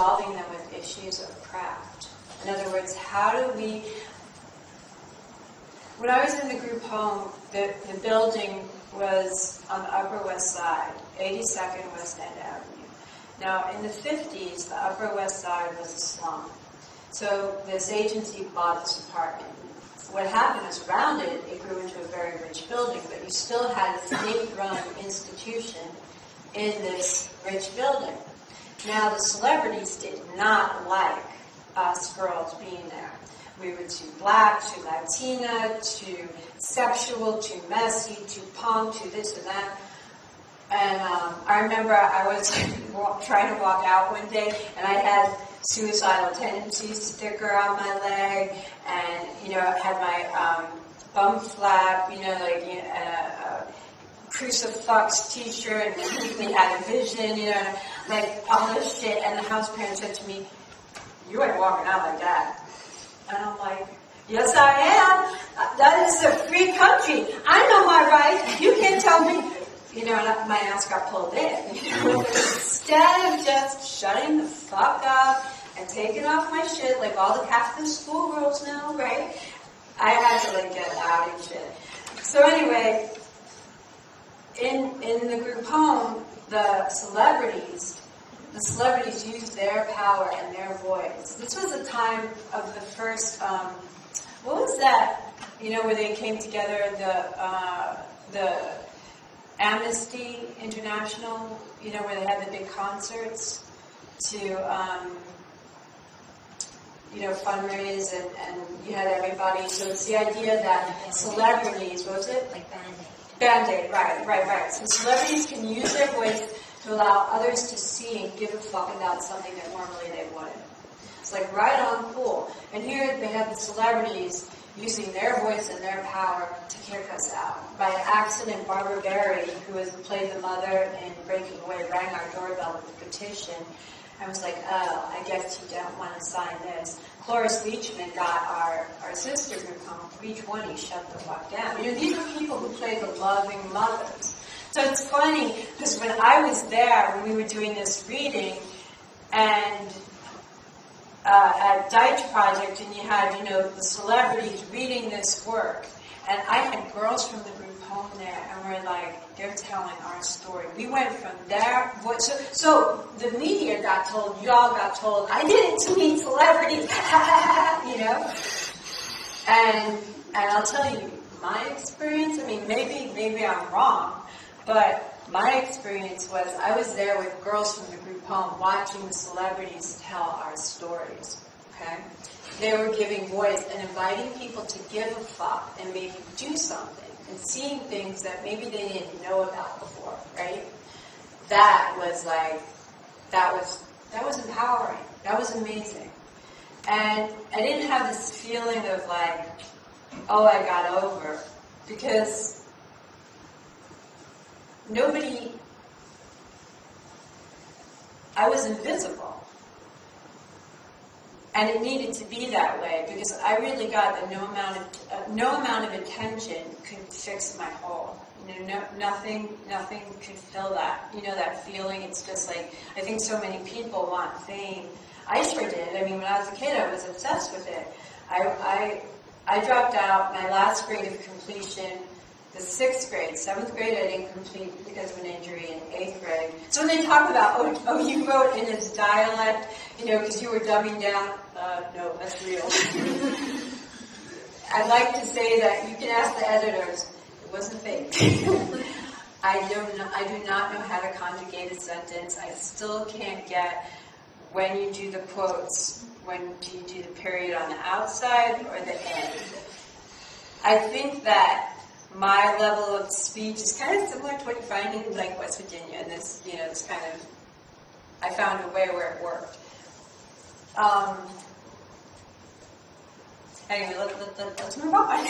solving them with issues of craft. In other words, how do we... When I was in the group home, the building was on the Upper West Side, 82nd West End Avenue. Now, in the 50s, the Upper West Side was a slum. So this agency bought this apartment. What happened is around it, it grew into a very rich building, but you still had a state-run institution in this rich building. Now, the celebrities did not like us girls being there. We were too black, too Latina, too sexual, too messy, too punk, too this and that. And I remember I was trying to walk out one day, and I had suicidal tendencies sticker on my leg, and, you know, I had my bum flap, you know, like, you know, a crucifix t-shirt, and we had a vision, you know, like all this shit, and the house parent said to me, "You ain't walking out like that." And I'm like, "Yes, I am. That is a free country. I know my rights. You can't tell me." You know, and my ass got pulled in. You know? Instead of just shutting the fuck up and taking off my shit like all the Catholic schoolgirls now, right? I had to like get out and shit. So anyway, in the group home, the celebrities used their power and their voice. This was the time of the first, what was that, you know, where they came together, the Amnesty International, you know, where they had the big concerts to, you know, fundraise, and you had everybody. So it's the idea that celebrities, what was it? Like Band-Aid. Band-Aid, right. So celebrities can use their voice to allow others to see and give a fuck about something that normally they wouldn't. It's like right on, cool. And here they have the celebrities using their voice and their power to kick us out. By accident, Barbara Barry, who has played the mother in Breaking Away, rang our doorbell with a petition. I was like, oh, I guess you don't want to sign this. Cloris Leachman got our sister group home. 320, shut the fuck down. You know, these are people who play the loving mothers. So it's funny, because when I was there, when we were doing this reading, and at Deitch Project, and you had, you know, the celebrities reading this work, and I had girls from the group home there, and we're like, they're telling our story. We went from their voice, so the media got told, y'all got told, I did it to meet celebrities, you know? And I'll tell you, my experience, I mean, maybe I'm wrong, but my experience was I was there with girls from the group home watching the celebrities tell our stories, okay? They were giving voice and inviting people to give a fuck and maybe do something and seeing things that maybe they didn't know about before, right? That was like, that was empowering. That was amazing. And I didn't have this feeling of like, oh, I got over, because I was invisible. And it needed to be that way, because I really got that no amount of attention could fix my hole. You know, nothing could fill that. You know, that feeling. It's just like, I think so many people want fame. I sure did. I mean, when I was a kid, I was obsessed with it. I dropped out my last grade of completion, the 6th grade. 7th grade I didn't complete because of an injury in 8th grade. So when they talk about, oh, you wrote in his dialect, you know, because you were dumbing down, no, that's real. I'd like to say that you can ask the editors, it wasn't fake. I do not know how to conjugate a sentence. I still can't get when you do the quotes, when do you do the period on the outside or the end. I think that my level of speech is kind of similar to what you find in like West Virginia, and this, you know, it's kind of, I found a way where it worked. Anyway, let's move on.